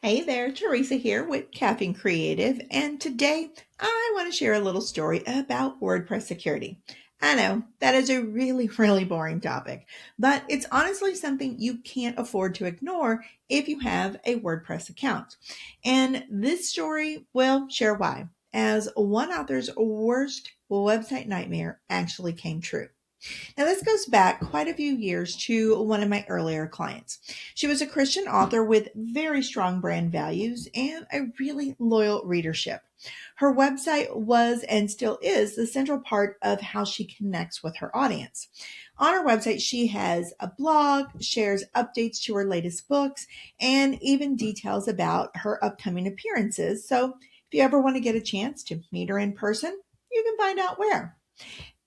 Hey there, Teresa here with Caffeine Creative, and today I want to share a little story about WordPress security. I know that is a really boring topic, but it's honestly something you can't afford to ignore if you have a WordPress account. And this story will share why, as one author's worst website nightmare actually came true. Now, this goes back quite a few years to one of my earlier clients. She was a Christian author with very strong brand values and a really loyal readership. Her website was and still is the central part of how she connects with her audience. On her website, she has a blog, shares updates to her latest books, and even details about her upcoming appearances. So if you ever want to get a chance to meet her in person, you can find out where.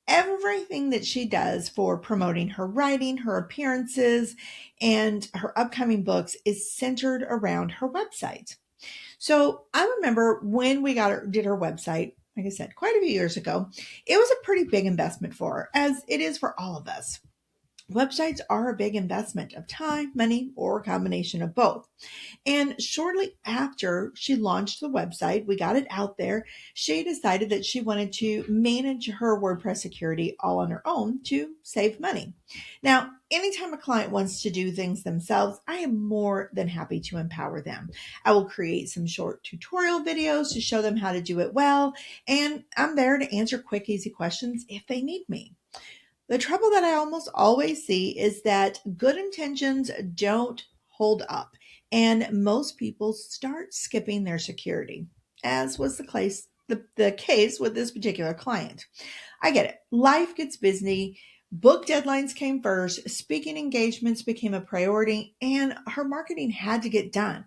Everything that she does for promoting her writing, her appearances, and her upcoming books is centered around her website. So I remember when did her website, like I said, quite a few years ago, it was a pretty big investment for her, as it is for all of us. Websites are a big investment of time, money, or a combination of both. And shortly after she launched the website, we got it out there, she decided that she wanted to manage her WordPress security all on her own to save money. Now, anytime a client wants to do things themselves, I am more than happy to empower them. I will create some short tutorial videos to show them how to do it well, and I'm there to answer quick, easy questions if they need me. The trouble that I almost always see is that good intentions don't hold up, and most people start skipping their security, as was the case with this particular client. I get it. Life gets busy. Book deadlines came first, speaking engagements became a priority, and her marketing had to get done.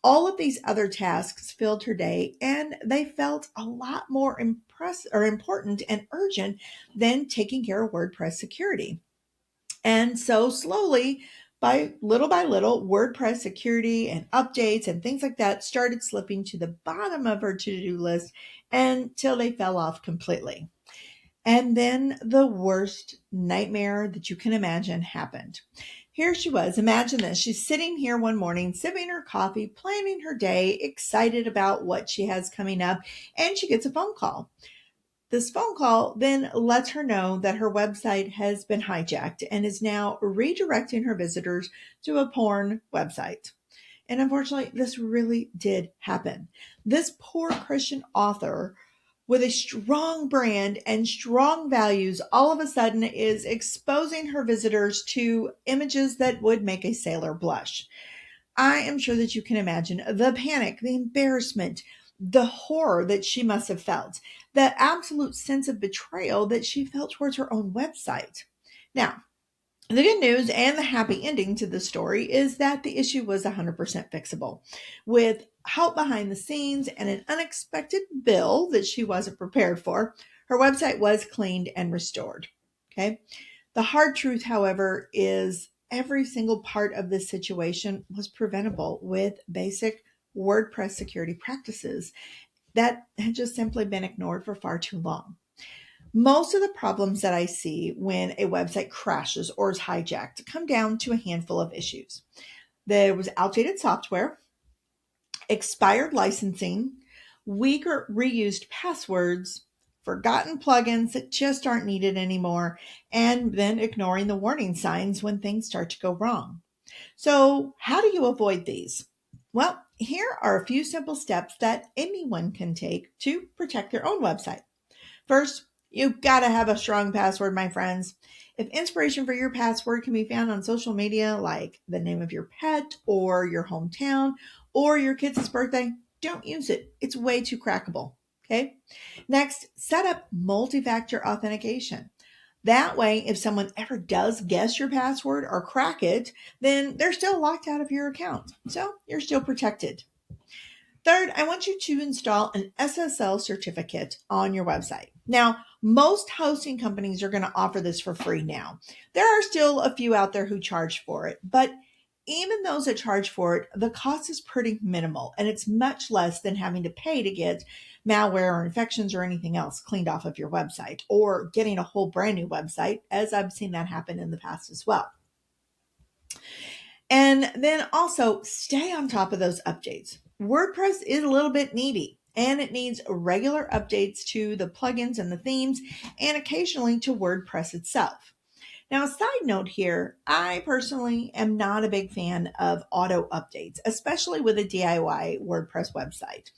All of these other tasks filled her day, and they felt a lot more important and urgent than taking care of WordPress security. And so slowly, by little, WordPress security and updates and things like that started slipping to the bottom of her to-do list until they fell off completely. And then the worst nightmare that you can imagine happened. Here she was. Imagine this. She's sitting here one morning, sipping her coffee, planning her day, excited about what she has coming up, and she gets a phone call. This phone call then lets her know that her website has been hijacked and is now redirecting her visitors to a porn website. And unfortunately, this really did happen. This poor Christian author with a strong brand and strong values all of a sudden is exposing her visitors to images that would make a sailor blush. I am sure that you can imagine the panic, the embarrassment, the horror that she must have felt, the absolute sense of betrayal that she felt towards her own website. Now, the good news and the happy ending to the story is that the issue was 100% fixable. With help behind the scenes and an unexpected bill that she wasn't prepared for, her website was cleaned and restored. Okay. The hard truth, however, is every single part of this situation was preventable with basic WordPress security practices that had just simply been ignored for far too long. Most of the problems that I see when a website crashes or is hijacked come down to a handful of issues. There was outdated software, expired licensing, weak or reused passwords, forgotten plugins that just aren't needed anymore, and then ignoring the warning signs when things start to go wrong. So, how do you avoid these? Well, here are a few simple steps that anyone can take to protect their own website. First, you've got to have a strong password, my friends. If inspiration for your password can be found on social media, like the name of your pet or your hometown or your kid's birthday, don't use it. It's way too crackable. Okay. Next, set up multi factor authentication. That way, if someone ever does guess your password or crack it, then they're still locked out of your account. So you're still protected. Third, I want you to install an SSL certificate on your website. Now, most hosting companies are going to offer this for free now. There are still a few out there who charge for it, but even those that charge for it, the cost is pretty minimal and it's much less than having to pay to get malware or infections or anything else cleaned off of your website or getting a whole brand new website, as I've seen that happen in the past as well. And then also stay on top of those updates. WordPress is a little bit needy and it needs regular updates to the plugins and the themes and occasionally to WordPress itself. Now, a side note here, I personally am not a big fan of auto updates, especially with a DIY WordPress website,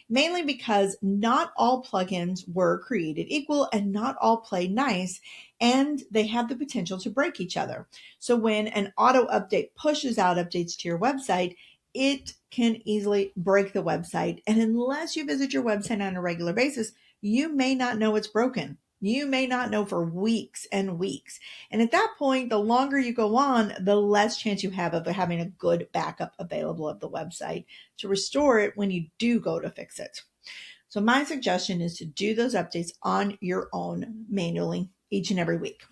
mainly because not all plugins were created equal and not all play nice, and they have the potential to break each other. So when an auto update pushes out updates to your website, it can easily break the website. And unless you visit your website on a regular basis, you may not know it's broken. You may not know for weeks and weeks. And at that point, the longer you go on, the less chance you have of having a good backup available of the website to restore it when you do go to fix it. So my suggestion is to do those updates on your own manually each and every week.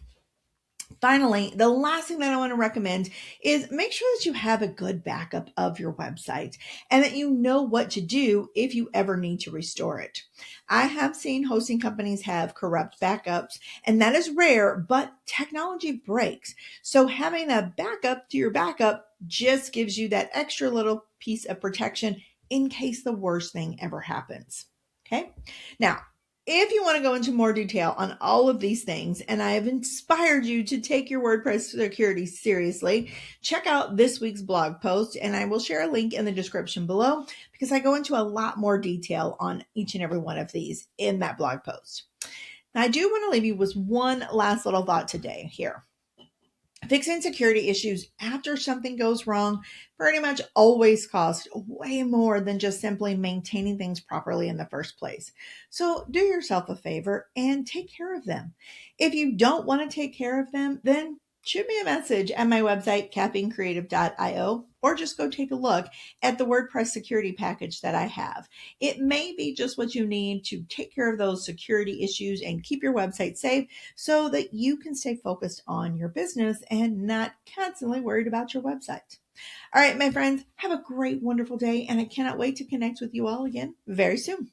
Finally, the last thing that I want to recommend is make sure that you have a good backup of your website and that you know what to do if you ever need to restore it. I have seen hosting companies have corrupt backups, and that is rare, but technology breaks. So having a backup to your backup just gives you that extra little piece of protection in case the worst thing ever happens. Okay. Now, if you want to go into more detail on all of these things, and I have inspired you to take your WordPress security seriously, check out this week's blog post, and I will share a link in the description below because I go into a lot more detail on each and every one of these in that blog post. Now, I do want to leave you with one last little thought today here. Fixing security issues after something goes wrong pretty much always costs way more than just simply maintaining things properly in the first place. So do yourself a favor and take care of them. If you don't want to take care of them, then shoot me a message at my website, caffeinecreative.io, or just go take a look at the WordPress security package that I have. It may be just what you need to take care of those security issues and keep your website safe so that you can stay focused on your business and not constantly worried about your website. All right, my friends, have a great, wonderful day, and I cannot wait to connect with you all again very soon.